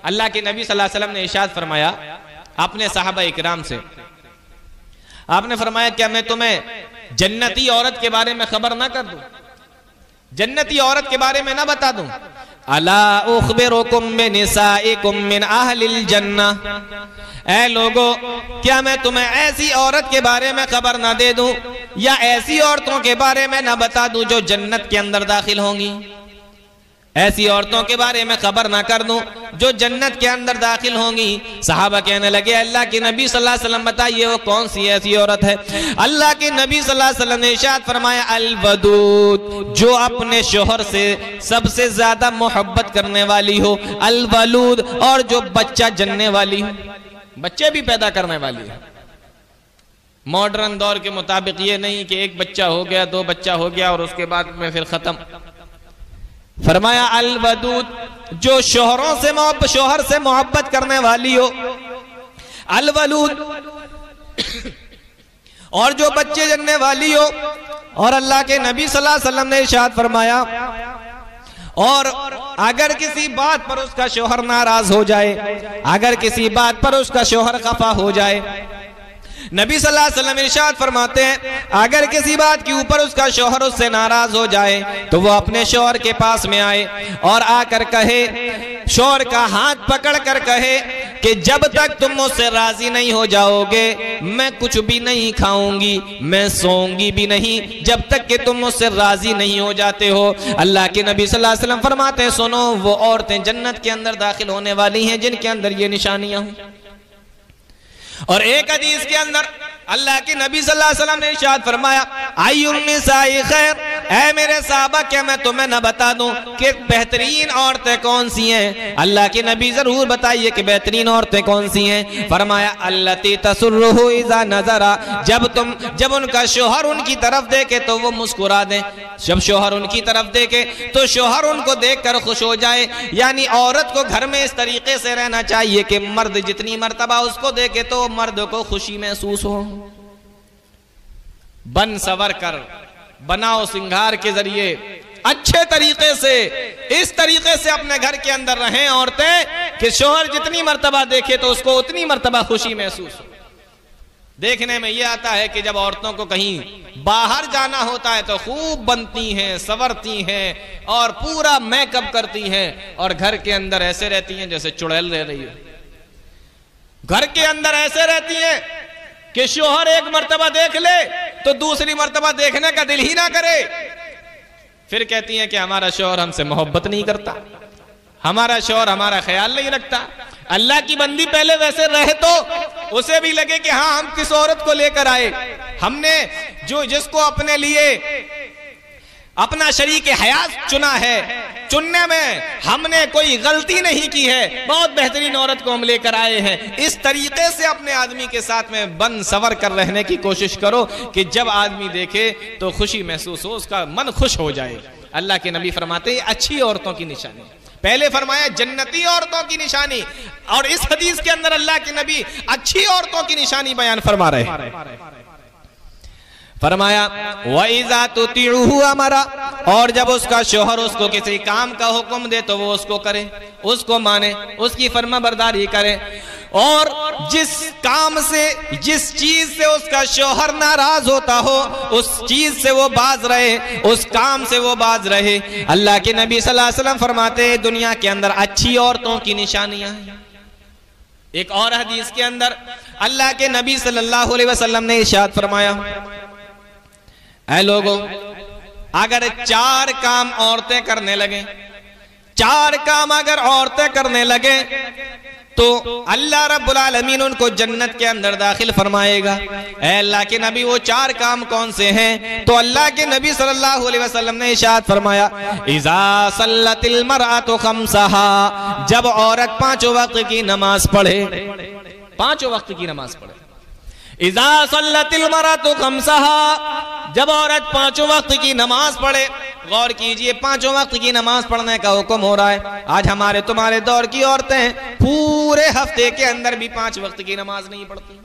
अल्लाह के नबी सल्लल्लाहु अलैहि वसल्लम ने इरशाद फरमाया अपने सहाबा इकराम से, आपने फरमाया क्या मैं तुम्हें जन्नती औरत के बारे में खबर ना कर दूं, जन्नती औरत के बारे में ना बता दूं? अला उखबिरुकुम बिनिसाइकुम मिन अहलिल जन्नह, ऐ लोगो क्या मैं तुम्हें ऐसी औरत के बारे में खबर ना दे दूं या ऐसी औरतों के बारे में ना बता दूं जो जन्नत के अंदर दाखिल होंगी? ऐसी औरतों के बारे में खबर ना कर दूं जो जन्नत के अंदर दाखिल होंगी। सहाबा कहने लगे अल्लाह के नबी सल्लल्लाहु अलैहि वसल्लम बताइए वो कौन सी ऐसी औरत है? अल्लाह के नबी सल्लल्लाहु अलैहि वसल्लम ने इरशाद फरमाया अल वदूद, जो अपने शोहर से सबसे ज्यादा मोहब्बत करने वाली हो, अल वलूद, और जो बच्चा जनने वाली हो, बच्चे भी पैदा करने वाली है। मॉडर्न दौर के मुताबिक ये नहीं कि एक बच्चा हो गया, दो बच्चा हो गया और उसके बाद में फिर खत्म। फरमाया अल वदूद, जो शोहर से मोहब्बत करने वाली हो, अल वलूद, और जो बच्चे जनने वाली हो। और अल्लाह के नबी सल्लल्लाहु अलैहि वसल्लम ने इरशाद फरमाया और अगर किसी बात पर उसका शोहर नाराज हो जाए, अगर किसी बात पर उसका शोहर खफा हो जाए, नबी सल्लल्लाहु अलैहि वसल्लम इरशाद फरमाते हैं अगर किसी बात के ऊपर उसका शौहर उससे नाराज हो जाए तो वो अपने शौहर के पास में आए और आकर कहे, शौहर का हाथ पकड़ कर कहे कि जब तक तुम मुझसे राजी नहीं हो जाओगे मैं कुछ भी नहीं खाऊंगी, मैं सोऊंगी भी नहीं जब तक कि तुम मुझसे राजी नहीं हो जाते हो। अल्लाह के नबी सल्लल्लाहु अलैहि वसल्लम फरमाते हैं सुनो, वो औरतें जन्नत के अंदर दाखिल होने वाली हैं जिनके अंदर ये निशानियां हों। और एक हदीस के अंदर अल्लाह के नबी सल्लल्लाहु अलैहि वसल्लम ने इरशाद फरमाया अय्युन निसाई खैर, ऐ मेरे साहबा क्या मैं तुम्हें न बता दूं कि बेहतरीन औरतें कौन सी हैं? अल्लाह के नबी जरूर बताइए कि बेहतरीन औरतें कौन सी हैं। फरमाया अल्लती तसुर्रुहु इज़ा नज़रा, जब उनका शौहर उनकी तरफ देखे तो वो मुस्कुरा दें, जब शौहर उनकी तरफ देखे तो शौहर उनको देखकर खुश हो जाए। यानी औरत को घर में इस तरीके से रहना चाहिए कि मर्द जितनी मर्तबा उसको देखे तो मर्द को खुशी महसूस हो। बन सवर कर, बनाओ सिंगार के जरिए अच्छे तरीके से, इस तरीके से अपने घर के अंदर रहें औरतें कि शौहर जितनी मर्तबा देखे तो उसको उतनी मर्तबा खुशी महसूस हो। देखने में यह आता है कि जब औरतों को कहीं बाहर जाना होता है तो खूब बनती हैं, संवरती हैं और पूरा मेकअप करती हैं, और घर के अंदर ऐसे रहती हैं जैसे चुड़ैल रह रही है। घर के अंदर ऐसे रहती हैं कि शौहर एक मर्तबा देख ले तो दूसरी मर्तबा देखने का दिल ही ना करे। फिर कहती हैं कि हमारा शौहर हमसे मोहब्बत नहीं करता, हमारा शौहर हमारा ख्याल नहीं रखता। अल्लाह की बंदी पहले वैसे रहे तो उसे भी लगे कि हाँ हम किस औरत को लेकर आए, हमने जिसको अपने लिए अपना शरीक हयात चुना है, चुनने में हमने कोई गलती नहीं की है, बहुत बेहतरीन औरत को हम लेकर आए हैं। इस तरीके से अपने आदमी के साथ में बन सवर कर रहने की कोशिश करो कि जब आदमी देखे तो खुशी महसूस हो, उसका मन खुश हो जाए। अल्लाह के नबी फरमाते हैं अच्छी औरतों की निशानी, पहले फरमाया जन्नती औरतों की निशानी, और इस हदीस के अंदर अल्लाह के नबी अच्छी औरतों की निशानी बयान फरमा रहे हैं। फरमाया वइज़ा तुतिउहु अमरा, और जब उसका शौहर उसको किसी काम का हुक्म दे तो वो उसको करे, उसको माने, उसकी फर्माबरदारी करे। और जिस काम से, जिस चीज से उसका शौहर नाराज होता हो उस चीज से वो बाज रहे, उस काम से वो बाज रहे। अल्लाह के नबी सल्लल्लाहु अलैहि वसल्लम फरमाते हैं दुनिया के अंदर अच्छी औरतों की निशानियां हैं। एक और हदीस के अंदर अल्लाह के नबी सल्लल्लाहु अलैहि वसल्लम ने इरशाद फरमाया ऐ लोगों, अगर 4 काम औरतें करने लगे, 4 काम अगर औरतें करने लगे तो अल्लाह रब्बुल आलमीन उनको जन्नत के अंदर दाखिल फरमाएगा। ऐ अल्लाह के नबी वो 4 काम कौन से हैं? तो अल्लाह के नबी सल्लल्लाहु अलैहि वसल्लम ने इरशाद फरमाया इज़ा सल्लतिल मरअतु खम्सहा, जब औरत 5 वक्त की नमाज पढ़े, 5 वक्त की नमाज पढ़े। इज़ा सल्लतिल मरअतु खम्सहा, जब औरत 5 वक्त की नमाज पढ़े। गौर कीजिए 5 वक्त की नमाज पढ़ने का हुक्म हो रहा है। आज हमारे तुम्हारे दौर की औरतें पूरे हफ्ते के अंदर भी 5 वक्त की नमाज नहीं पढ़ती,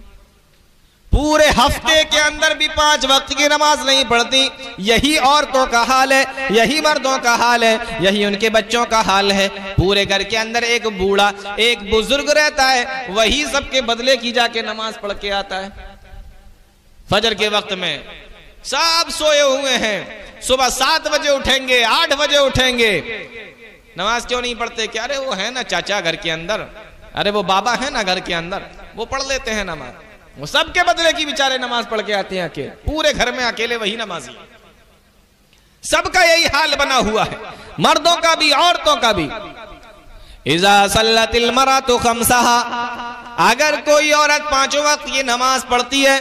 पूरे हफ्ते के अंदर भी 5 वक्त की नमाज नहीं पढ़ती। यही औरतों का हाल है, यही मर्दों का हाल है, यही उनके बच्चों का हाल है। पूरे घर के अंदर एक बूढ़ा, एक बुजुर्ग रहता है, वही सबके बदले की जाके नमाज पढ़ के आता है। फजर के वक्त में सब सोए हुए हैं, सुबह 7 बजे उठेंगे, 8 बजे उठेंगे, नमाज क्यों नहीं पढ़ते? क्या अरे वो है ना चाचा घर के अंदर, अरे वो बाबा है ना घर के अंदर, वो पढ़ लेते हैं नमाज। वो सबके बदले की बेचारे नमाज पढ़ के आते हैं अकेले, पूरे घर में अकेले वही नमाजी। सबका यही हाल बना हुआ है, मर्दों का भी औरतों का भी। इज़ा सल्लतिल मरअतु खम्सहा, अगर कोई औरत 5 वक्त की नमाज पढ़ती है,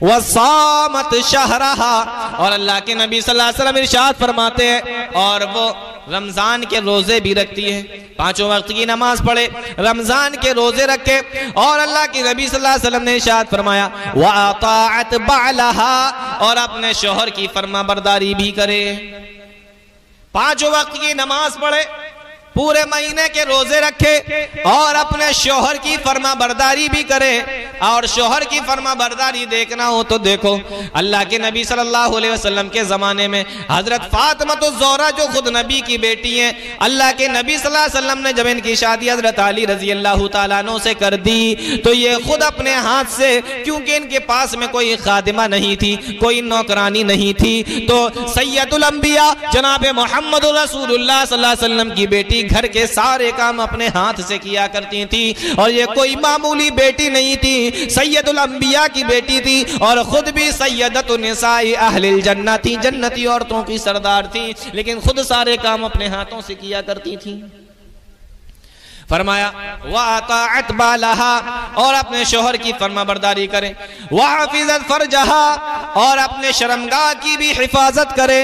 वसामत शहरहा, और अल्लाह के नबी सल्लल्लाहु अलैहि वसल्लम इरशाद फरमाते हैं, और वो रमजान के रोजे भी रखती है, 5 वक्त की नमाज पढ़े, रमजान के रोजे रखे, और अल्लाह के नबी सल्लल्लाहु अलैहि वसल्लम ने इरशाद फरमाया व अताअत बालहा, और अपने शौहर की फरमाबरदारी भी करे। 5 वक्त की नमाज पढ़े, पूरे महीने के रोजे रखे, और अपने शौहर की फरमाबरदारी भी करे। और शौहर की फरमाबरदारी देखना हो तो देखो, अल्लाह के नबी सल्लल्लाहु अलैहि वसल्लम के ज़माने में हज़रत फ़ातिमा जो खुद नबी की बेटी हैं, अल्लाह के नबी सल्लल्लाहु अलैहि वसल्लम ने जब इनकी शादी हज़रत अली रज़ी अल्लाह तआला अन्हु से कर दी, तो ये खुद अपने हाथ से, क्योंकि इनके पास में कोई खादिमा नहीं थी, कोई नौकरानी नहीं थी, तो सैयदुल अंबिया जनाब मोहम्मद रसूलुल्लाह सल्लल्लाहु अलैहि वसल्लम की बेटी घर के सारे काम अपने हाथ से किया करती थी। और ये कोई मामूली बेटी नहीं थी, सैयदुल अंबिया की बेटी थी, और खुद भी सैयदतु निसाई अहलिल जन्नह थी, जन्नती औरतों की सरदार थी, लेकिन खुद सारे काम अपने हाथों से किया करती थी। फरमाया वाताअत बालहा, और अपने शोहर की फरमाबरदारी करें, वहफिज़त फरजहा, और अपने शर्मगाह की भी हिफाजत करे,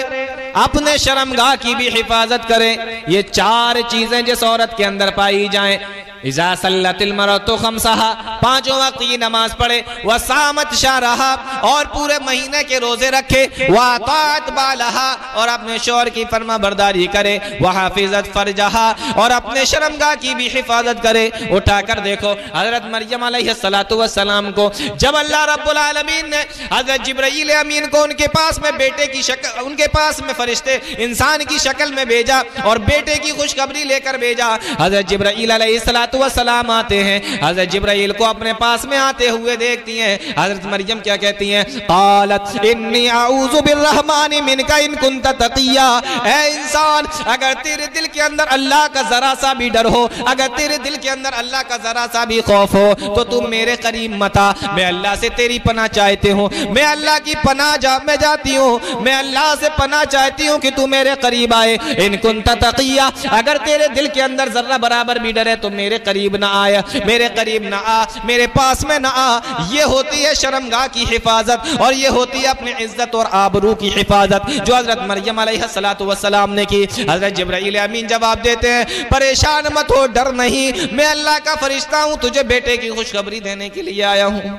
अपने शर्मगाह की भी हिफाजत करें। ये 4 चीजें जिस औरत के अंदर पाई जाएं, इज़ा सल्लतिल मरअतु खम्सहा, 5 वक्त की नमाज पढ़े, वसामत शहरहा, और पूरे महीने के रोजे रखे, वाताअत बालहा, और अपने शौहर की फरमाबरदारी करे, वहफिज़त फरजहा, और अपने शर्मगाह की भी हिफाजत करे। उठाकर देखो हजरत मरियम अलैहिस्सलातु वस्सलाम को जब अल्लाह रब्बुल आलमीन ने हजरत जिब्राइल अमीन को उनके पास में बेटे की शक्ल, उनके पास में फरिश्ते इंसान की शक्ल में भेजा, और बेटे की खुशखबरी लेकर भेजा। हजरत जिब्राइल अलैहिस्सलातु वस्सलाम आते हैं, हजरत जिब्राइल को अपने पास में आते हुए देखती हैं। हजरत मरियम क्या कहती हैं? क़ालत इन्नी अऊज़ु बिर्रहमानि मिनका इन कुन्त तक़िया, ऐ इंसान, अगर तेरे दिल के अंदर अल्लाह का जरा सा भी डर हो, अगर तेरे दिल के अंदर अल्लाह का जरा सा भी खौफ हो, तो तुम मेरे करीब मत आ। मैं अल्लाह से तेरी पनाह चाहती हूँ, मैं अल्लाह की पनाह में जाती हूँ, मैं अल्लाह से पनाह चाहती हूँ कि तू मेरे करीब आए। इन कुन्त तक़िया, अगर तेरे दिल के अंदर जर्रा बराबर भी डर है तो मेरे करीब ना आया, मेरे करीब ना आ, मेरे पास में ना आ। ये होती है शर्मगाह की हिफाजत, और ये होती है अपनी इज्जत और आबरू की हिफाजत, जो हजरत मरियम अलैहिस्सलातु वस्सलाम ने की। हजरत जिब्राइल अमीन जवाब देते हैं, परेशान मत हो, डर नहीं, मैं अल्लाह का फरिश्ता हूं, तुझे बेटे की खुशखबरी देने के लिए आया हूं।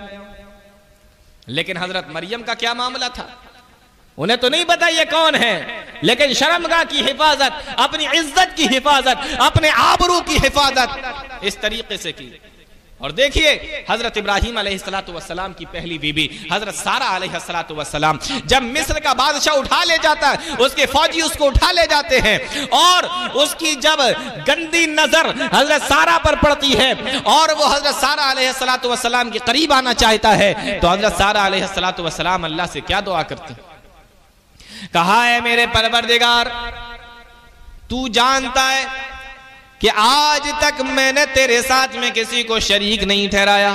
लेकिन हजरत मरियम का क्या मामला था? उन्हें तो नहीं पता ये कौन है, लेकिन शर्मगाह की हिफाजत, अपनी इज्जत की हिफाजत, अपने आबरू की हिफाजत इस तरीके से की। और देखिए हजरत इब्राहीम अलैहिस्सलातु वस्सलाम की पहली बीबी हजरत सारा अलैहिस्सलातु वस्सलाम, जब मिस्र का बादशाह उठा ले जाता है, उसके फौजी उसको उठा ले जाते हैं, और उसकी जब गंदी नजर हजरत सारा पर पड़ती है, और वो हजरत सारा अलैहिस्सलातु वस्सलाम के करीब आना चाहता है, तो हजरत सारा अलैहिस्सलातु वस्सलाम अल्लाह से क्या दुआ करते हैं? कहा है मेरे परवरदिगार, तू जानता है कि आज तक मैंने तेरे साथ में किसी को शरीक नहीं ठहराया,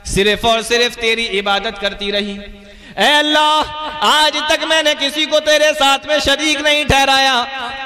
सिर्फ और सिर्फ तेरी इबादत करती रही। ऐ अल्लाह, आज तक मैंने किसी को तेरे साथ में शरीक नहीं ठहराया,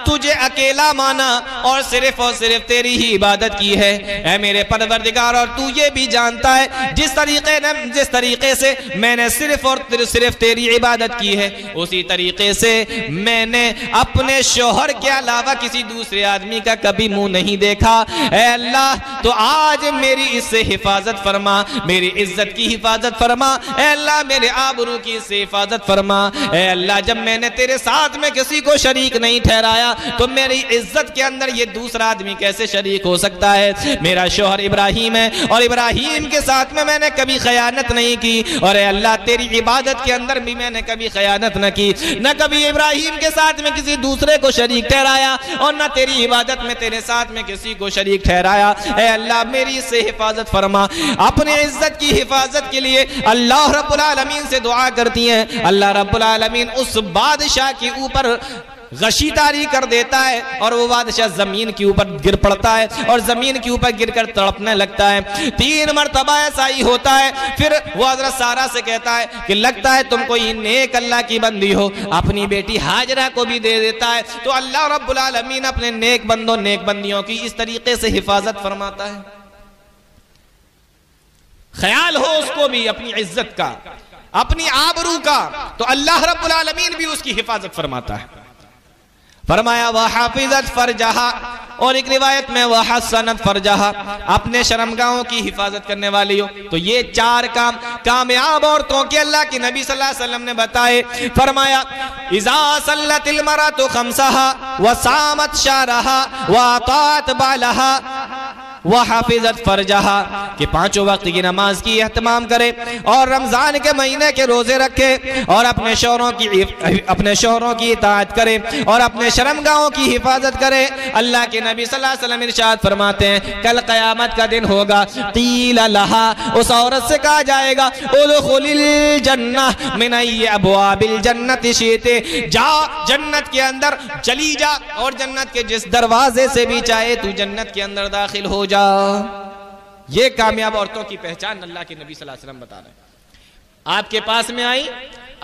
तुझे अकेला माना और सिर्फ तेरी ही इबादत की है। ऐ मेरे परवरदिगार, और तू ये भी जानता है जिस तरीके से मैंने सिर्फ और सिर्फ तेरी इबादत की है, उसी तरीके से मैंने अपने शौहर के अलावा किसी दूसरे आदमी का कभी मुंह नहीं देखा। ऐ अल्लाह, तो आज मेरी इससे हिफाजत फरमा, मेरी इज्जत की हिफाजत फरमा। ऐ अल्लाह, मेरे आबरू की इससे हिफाजत फरमा। ऐ अल्लाह, जब मैंने तेरे साथ में किसी को शरीक नहीं ठहराया, तो मेरी इज्जत के अंदर ये दूसरा आदमी कैसे शरीक हो सकता है? मेरा शौहर इब्राहिम है और इब्राहिम के साथ में मैंने कभी खयानत नहीं की, और अल्लाह तेरी इबादत के अंदर भी मैंने कभी खयानत न की, न कभी इब्राहिम के साथ में किसी दूसरे को शरीक ठहराया और न तेरी इबादत में तेरे साथ में किसी को शरीक ठहराया। ऐ अल्लाह मेरी से हिफाजत फरमा। अपनी इज्जत की हिफाजत के लिए अल्लाह रब्बुल आलमीन से दुआ करती हैं। अल्लाह रब्बुल आलमीन उस बादशाह के ऊपर गशी तारी कर देता है और वो बादशाह जमीन के ऊपर गिर पड़ता है और जमीन के ऊपर गिरकर तड़पने लगता है। 3 मरतबा ऐसा ही होता है। फिर वो हजरत सारा से कहता है कि लगता है तुम कोई नेक अल्लाह की बंदी हो। अपनी बेटी हाजरा को भी दे देता है। तो अल्लाह रब्बुल आलमीन अपने नेक बंदों नेक बंदियों की इस तरीके से हिफाजत फरमाता है। ख्याल हो उसको भी अपनी इज्जत का, अपनी आबरू का, तो अल्लाह रब्बुल आलमीन भी उसकी हिफाजत फरमाता है। फरमाया वह हाफिजत फरजहा, और एक रिवायत में वह हसनत फरजहा, अपने शर्मगाहों की हिफाजत करने वाली हो। तो ये 4 काम कामयाब औरतों के अल्लाह के नबी सल्लल्लाहु अलैहि वसल्लम ने बताए। फरमाया इज़ा सल्लतिल मरअतु खम्सहा व सामत शहरहा व अतात बालहा वह हाफिजत फरजहा, कि 5 वक्त की नमाज की एहतमाम करे और रमजान के महीने के रोजे रखे और अपने शौहरों की इताअत करे और अपने शर्मगाहों की हिफाजत करे। अल्लाह के नबी सल्लल्लाहु अलैहि वसल्लम इरशाद फरमाते हैं कल क़यामत का दिन होगा, क़ील लहा, उस औरत से कहा जाएगा उदखुलिल जन्नह मिन अय्यि अबवाबिल जन्नति शि'ति, जा जन्नत के अंदर चली जा और जन्नत के जिस दरवाजे से भी चाहे तू जन्नत के अंदर दाखिल हो जा। ये कामयाब औरतों की पहचान अल्लाह के नबी सल्लल्लाहु अलैहि वसल्लम बता रहे हैं। आपके पास में आई,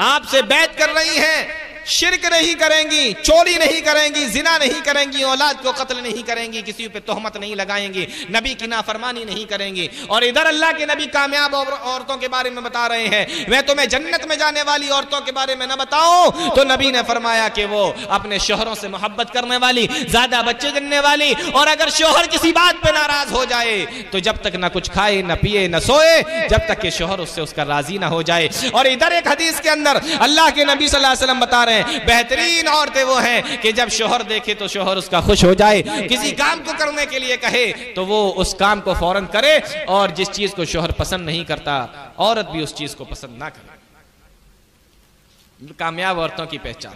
आपसे बैत कर रही हैं, शिरक नहीं करेंगी, चोरी नहीं करेंगी, जिना नहीं करेंगी, औलाद को कत्ल नहीं करेंगी, किसी पे तोहमत नहीं लगाएंगी, नबी की नाफरमानी नहीं करेंगी। और इधर अल्लाह के नबी कामयाब औरतों के बारे में बता रहे हैं। मैं तुम्हें जन्नत में जाने वाली औरतों के बारे में न बताऊं तो नबी ने फरमाया कि वो अपने शोहरों से मोहब्बत करने वाली, ज्यादा बच्चे जन्ने वाली, और अगर शोहर किसी बात पे नाराज हो जाए तो जब तक न कुछ खाए न पिए न सोए जब तक कि शोहर उससे उसका राजी ना हो जाए। और इधर एक हदीस के अंदर अल्लाह के नबी सल्लल्लाहु अलैहि वसल्लम बता रहे हैं बेहतरीन औरतें वो हैं कि जब शोहर देखे तो शोहर उसका खुश हो जाए, किसी काम को करने के लिए कहे तो वो उस काम को फौरन करे, और जिस चीज को शोहर पसंद नहीं करता औरत भी उस चीज को पसंद ना करे। कामयाब औरतों की पहचान।